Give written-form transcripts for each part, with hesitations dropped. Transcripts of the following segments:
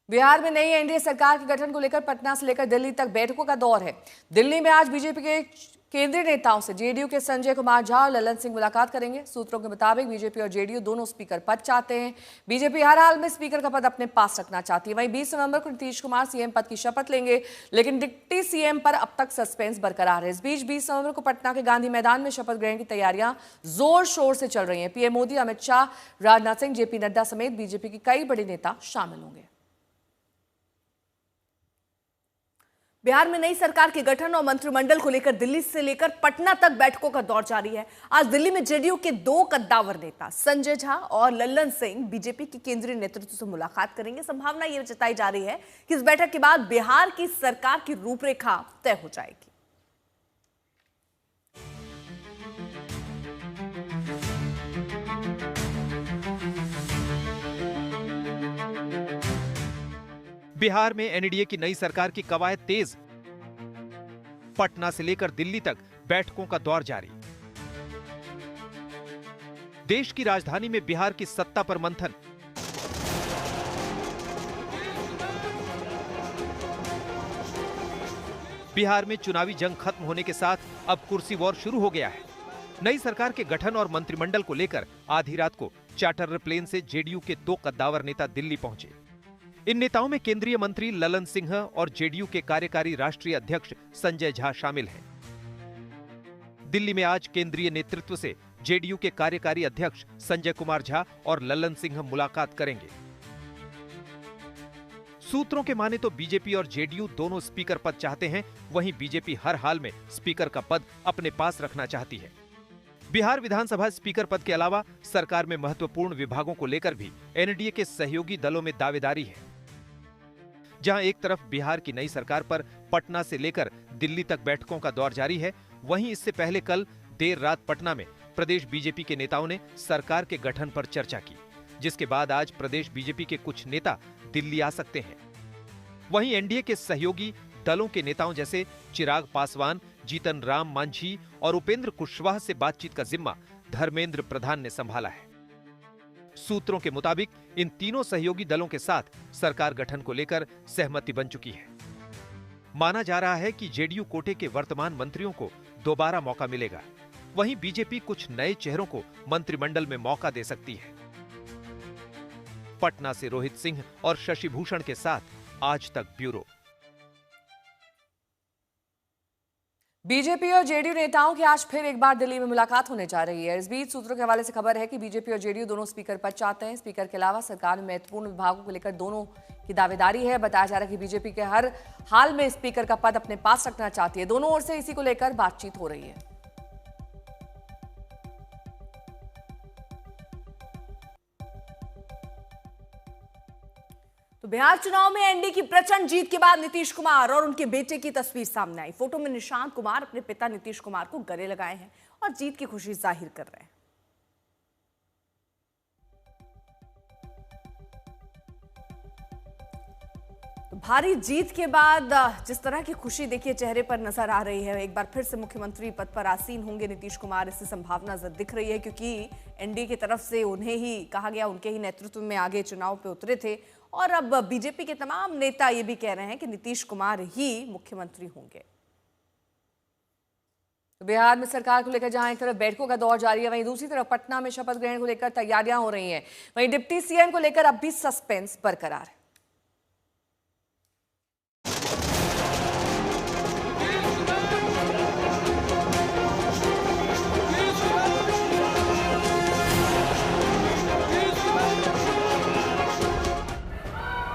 बिहार में नई एनडीए सरकार के गठन को लेकर पटना से लेकर दिल्ली तक बैठकों का दौर है। दिल्ली में आज बीजेपी के केंद्रीय नेताओं से जेडीयू के संजय कुमार झा और ललन सिंह मुलाकात करेंगे। सूत्रों के मुताबिक बीजेपी और जेडीयू दोनों स्पीकर पद चाहते हैं। बीजेपी हर हाल में स्पीकर का पद अपने पास रखना चाहती है। वहीं 20 नवंबर को नीतीश कुमार सीएम पद की शपथ लेंगे, लेकिन डिप्टी सीएम पर अब तक सस्पेंस बरकरार है। इस बीच 20 नवंबर को पटना के गांधी मैदान में शपथ ग्रहण की तैयारियां जोर शोर से चल रही हैं। पीएम मोदी, अमित शाह, राजनाथ सिंह, जेपी नड्डा समेत बीजेपी के कई बड़े नेता शामिल होंगे। बिहार में नई सरकार के गठन और मंत्रिमंडल को लेकर दिल्ली से लेकर पटना तक बैठकों का दौर जारी है। आज दिल्ली में जेडीयू के दो कद्दावर नेता संजय झा और ललन सिंह बीजेपी के केंद्रीय नेतृत्व से मुलाकात करेंगे। संभावना यह जताई जा रही है कि इस बैठक के बाद बिहार की सरकार की रूपरेखा तय हो जाएगी। बिहार में एनडीए की नई सरकार की कवायद तेज। पटना से लेकर दिल्ली तक बैठकों का दौर जारी। देश की राजधानी में बिहार की सत्ता पर मंथन। बिहार में चुनावी जंग खत्म होने के साथ अब कुर्सी वॉर शुरू हो गया है। नई सरकार के गठन और मंत्रिमंडल को लेकर आधी रात को चार्टर प्लेन से जेडीयू के दो कद्दावर नेता दिल्ली पहुंचे। इन नेताओं में केंद्रीय मंत्री ललन सिंह और जेडीयू के कार्यकारी राष्ट्रीय अध्यक्ष संजय झा शामिल हैं। दिल्ली में आज केंद्रीय नेतृत्व से जेडीयू के कार्यकारी अध्यक्ष संजय कुमार झा और ललन सिंह मुलाकात करेंगे। सूत्रों के माने तो बीजेपी और जेडीयू दोनों स्पीकर पद चाहते हैं, वहीं बीजेपी हर हाल में स्पीकर का पद अपने पास रखना चाहती है। बिहार विधानसभा स्पीकर पद के अलावा सरकार में महत्वपूर्ण विभागों को लेकर भी एनडीए के सहयोगी दलों में दावेदारी है। जहां एक तरफ बिहार की नई सरकार पर पटना से लेकर दिल्ली तक बैठकों का दौर जारी है, वहीं इससे पहले कल देर रात पटना में प्रदेश बीजेपी के नेताओं ने सरकार के गठन पर चर्चा की, जिसके बाद आज प्रदेश बीजेपी के कुछ नेता दिल्ली आ सकते हैं। वहीं एनडीए के सहयोगी दलों के नेताओं जैसे चिराग पासवान, जीतन राम मांझी और उपेंद्र कुशवाहा से बातचीत का जिम्मा धर्मेंद्र प्रधान ने संभाला है। सूत्रों के मुताबिक इन तीनों सहयोगी दलों के साथ सरकार गठन को लेकर सहमति बन चुकी है। माना जा रहा है कि जेडीयू कोटे के वर्तमान मंत्रियों को दोबारा मौका मिलेगा। वहीं बीजेपी कुछ नए चेहरों को मंत्रिमंडल में मौका दे सकती है। पटना से रोहित सिंह और शशि भूषण के साथ आज तक ब्यूरो। बीजेपी और जेडीयू नेताओं की आज फिर एक बार दिल्ली में मुलाकात होने जा रही है। इस बीच सूत्रों के हवाले से खबर है कि बीजेपी और जेडीयू दोनों स्पीकर पद चाहते हैं। स्पीकर के अलावा सरकार में महत्वपूर्ण विभागों को लेकर दोनों की दावेदारी है। बताया जा रहा है कि बीजेपी के हर हाल में स्पीकर का पद अपने पास रखना चाहती है। दोनों ओर से इसी को लेकर बातचीत हो रही है। तो बिहार चुनाव में एनडीए की प्रचंड जीत के बाद नीतीश कुमार और उनके बेटे की तस्वीर सामने आई। फोटो में निशांत कुमार अपने पिता नीतीश कुमार को गले लगाए हैं और जीत की खुशी जाहिर कर रहे हैं। तो भारी जीत के बाद जिस तरह की खुशी देखिए चेहरे पर नजर आ रही है, एक बार फिर से मुख्यमंत्री पद पर आसीन होंगे नीतीश कुमार, इसकी संभावना दिख रही है, क्योंकि एनडीए की तरफ से उन्हें ही कहा गया, उनके ही नेतृत्व में आगे चुनाव पे उतरे थे। और अब बीजेपी के तमाम नेता ये भी कह रहे हैं कि नीतीश कुमार ही मुख्यमंत्री होंगे। तो बिहार में सरकार को लेकर जहां एक तरफ बैठकों का दौर जारी है, वहीं दूसरी तरफ पटना में शपथ ग्रहण को लेकर तैयारियां हो रही हैं। वहीं डिप्टी सीएम को लेकर अब भी सस्पेंस बरकरार है।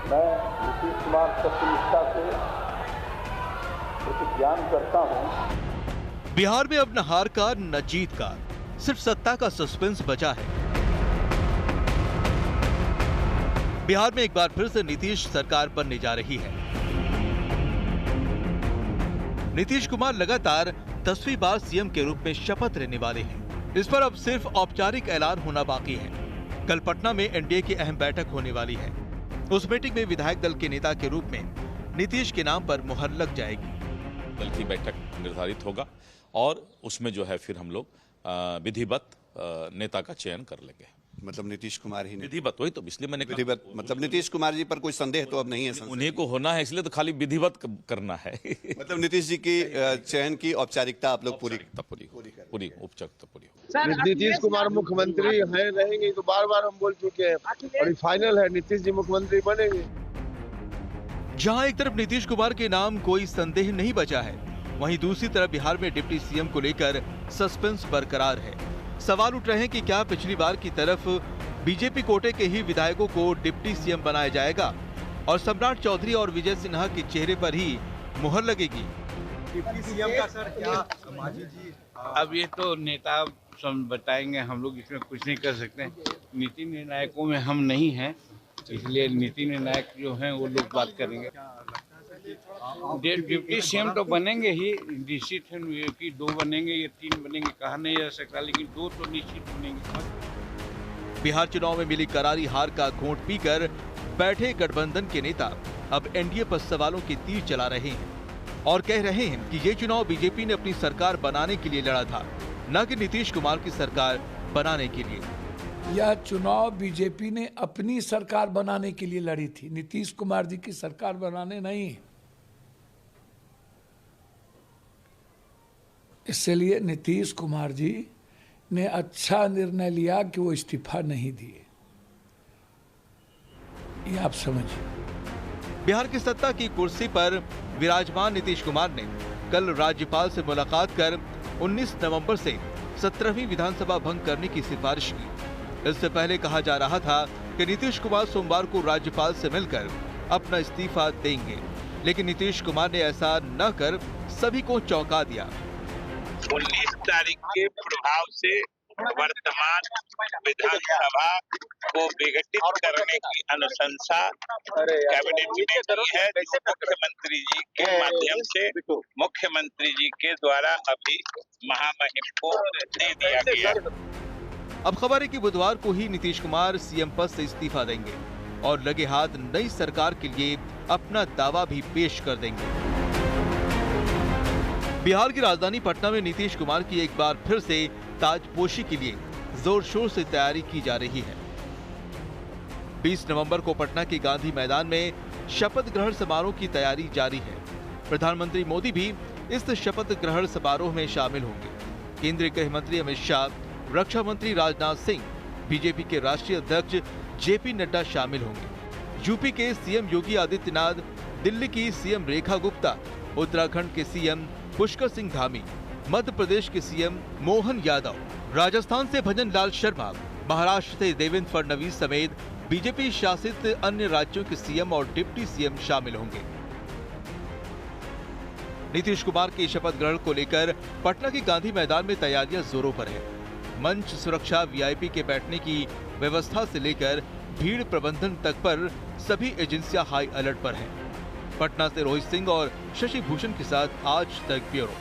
मैं नीतीश कुमार सत्यनिष्ठा से प्रतिज्ञान करता हूं। बिहार में अब न हार का न जीत का, सिर्फ सत्ता का सस्पेंस बचा है। बिहार में एक बार फिर से नीतीश सरकार बनने जा रही है। नीतीश कुमार लगातार 10वीं बार सीएम के रूप में शपथ लेने वाले हैं। इस पर अब सिर्फ औपचारिक ऐलान होना बाकी है। कल पटना में एनडीए की अहम बैठक होने वाली है। उस मीटिंग में विधायक दल के नेता के रूप में नीतीश के नाम पर मुहर लग जाएगी। दल की बैठक निर्धारित होगा और उसमें जो है फिर हम लोग विधिवत नेता का चयन कर लेंगे। मतलब नीतीश कुमार ही ने विधिवत वही तो इसलिए मैंने कहा विधिवत मतलब नीतीश कुमार जी पर कोई संदेह तो अब नहीं है संसद उन्हीं को होना है, इसलिए तो खाली विधिवत करना है। मतलब नीतीश जी की चयन की औपचारिकता आप लोग पूरी पूरी औपचारिकता पूरी हो। नीतीश कुमार मुख्यमंत्री है रहेंगे तो बार बार हम बोल चुके हैं और फाइनल है नीतीश जी मुख्यमंत्री बनेंगे। जहां एक तरफ नीतीश कुमार के नाम कोई संदेह नहीं बचा है, वहीं दूसरी तरफ बिहार में डिप्टी सीएम को लेकर सस्पेंस बरकरार है। सवाल उठ रहे हैं कि क्या पिछली बार की तरफ बीजेपी कोटे के ही विधायकों को डिप्टी सीएम बनाया जाएगा और सम्राट चौधरी और विजय सिन्हा के चेहरे पर ही मुहर लगेगी। डिप्टी सीएम का सर क्या मांझी जी? अब ये तो नेता बताएंगे, हम लोग इसमें कुछ नहीं कर सकते। नीति निर्णायकों में हम नहीं हैं, इसलिए नीति निर्णायक जो हैं वो लोग बात करेंगे। डिप्टी सीएम तो बनेंगे ही, निश्चित है कि 2 बनेंगे या 3 बनेंगे, कहा नहीं जा सकता, लेकिन 2 तो निश्चित बनेंगे। बिहार चुनाव में मिली करारी हार का घोंट पीकर बैठे गठबंधन के नेता अब एनडीए पर सवालों के तीर चला रहे हैं और कह रहे हैं कि ये चुनाव बीजेपी ने अपनी सरकार बनाने के लिए लड़ा था, न कि नीतीश कुमार की सरकार बनाने के लिए। यह चुनाव बीजेपी ने अपनी सरकार बनाने के लिए लड़ी थी, नीतीश कुमार जी की सरकार बनाने नहीं। इसलिए नीतीश कुमार जी ने अच्छा निर्णय लिया कि वो इस्तीफा नहीं दिए, ये आप समझिए। बिहार की सत्ता की कुर्सी पर विराजमान नीतीश कुमार ने कल राज्यपाल से मुलाकात कर 19 नवंबर से 17वीं विधानसभा भंग करने की सिफारिश की। इससे पहले कहा जा रहा था कि नीतीश कुमार सोमवार को राज्यपाल से मिलकर अपना इस्तीफा देंगे, लेकिन नीतीश कुमार ने ऐसा न कर सभी को चौंका दिया। 19 तारीख के प्रभाव से वर्तमान विधानसभा को विघटित करने की अनुशंसा कैबिनेट ने की है, जो मुख्यमंत्री जी के माध्यम से मुख्यमंत्री जी के द्वारा अभी महामहिम को दे दिया गया। अब खबर है कि बुधवार को ही नीतीश कुमार सीएम पद से इस्तीफा देंगे और लगे हाथ नई सरकार के लिए अपना दावा भी पेश कर देंगे। बिहार की राजधानी पटना में नीतीश कुमार की एक बार फिर से ताजपोशी के लिए जोर शोर से तैयारी की जा रही है। 20 नवंबर को पटना के गांधी मैदान में शपथ ग्रहण समारोह की तैयारी जारी है। प्रधानमंत्री मोदी भी इस शपथ ग्रहण समारोह में शामिल होंगे। केंद्रीय गृह मंत्री अमित शाह, रक्षा मंत्री राजनाथ सिंह, बीजेपी के राष्ट्रीय अध्यक्ष जेपी नड्डा शामिल होंगे। यूपी के सीएम योगी आदित्यनाथ, दिल्ली की सीएम रेखा गुप्ता, उत्तराखंड के सीएम पुष्कर सिंह धामी, मध्य प्रदेश के सीएम मोहन यादव, राजस्थान से भजन लाल शर्मा, महाराष्ट्र से देवेंद्र फडणवीस समेत बीजेपी शासित अन्य राज्यों के सीएम और डिप्टी सीएम शामिल होंगे। नीतीश कुमार के शपथ ग्रहण को लेकर पटना के गांधी मैदान में तैयारियां जोरों पर है। मंच, सुरक्षा, वीआईपी के बैठने की व्यवस्था से लेकर भीड़ प्रबंधन तक पर सभी एजेंसियां हाई अलर्ट पर हैं। पटना से रोहित सिंह और शशि भूषण के साथ आज तक ब्यूरो।